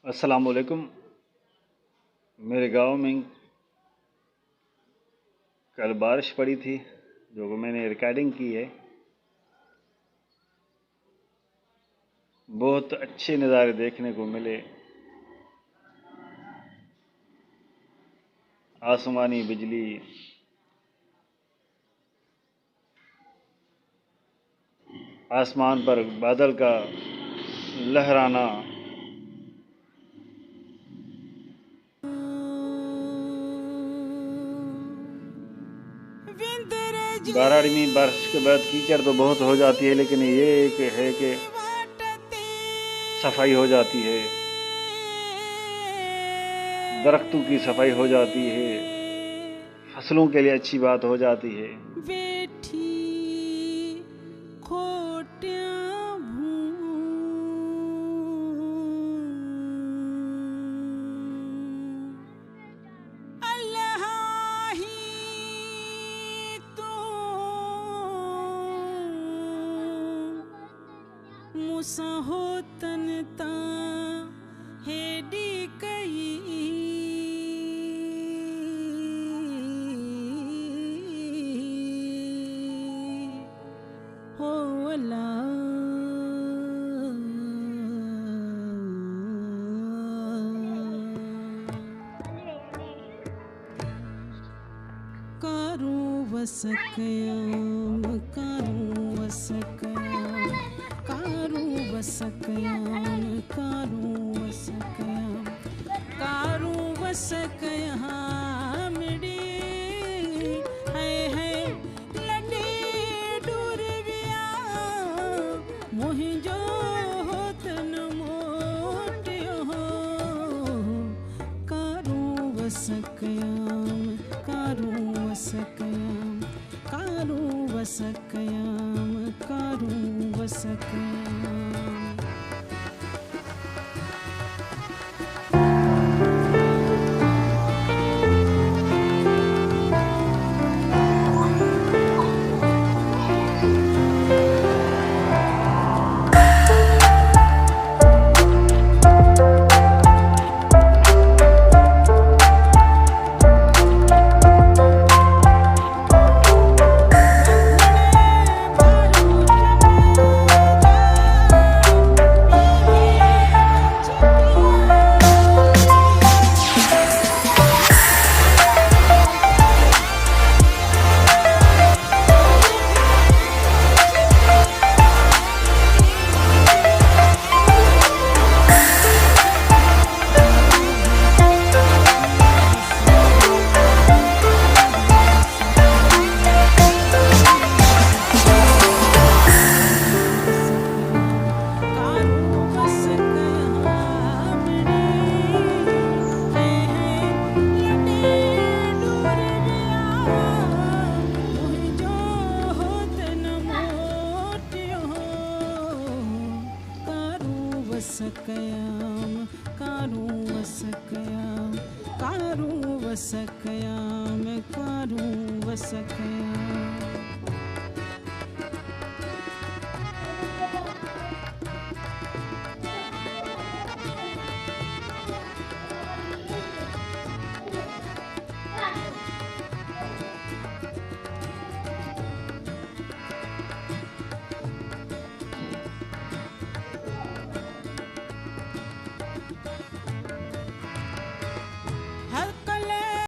अस्सलाम वालेकुम। मेरे गांव में कल बारिश पड़ी थी, जो कि मैंने रिकॉर्डिंग की है। बहुत अच्छे नज़ारे देखने को मिले। आसमानी बिजली, आसमान पर बादल का लहराना, बारहवीं बारिश के बाद कीचड़ तो बहुत हो जाती है, लेकिन ये एक है कि सफाई हो जाती है, दरख्तों की सफाई हो जाती है, फसलों के लिए अच्छी बात हो जाती है। मुसा हो तनता हेडी कई हो अला कारू वसकयाम कारू वसकयाम कारू वसकयाम कारू वसकयाम कारू वसकयाम डी है लडी दूर बिया मोहि जो होत न मोटियो कारू वसकयाम कारू वसकयाम कारू वसकयाम कारू वसकयाम। वसकयाम कारू वसकयाम कारू वसकयाम कारू वसकयाम।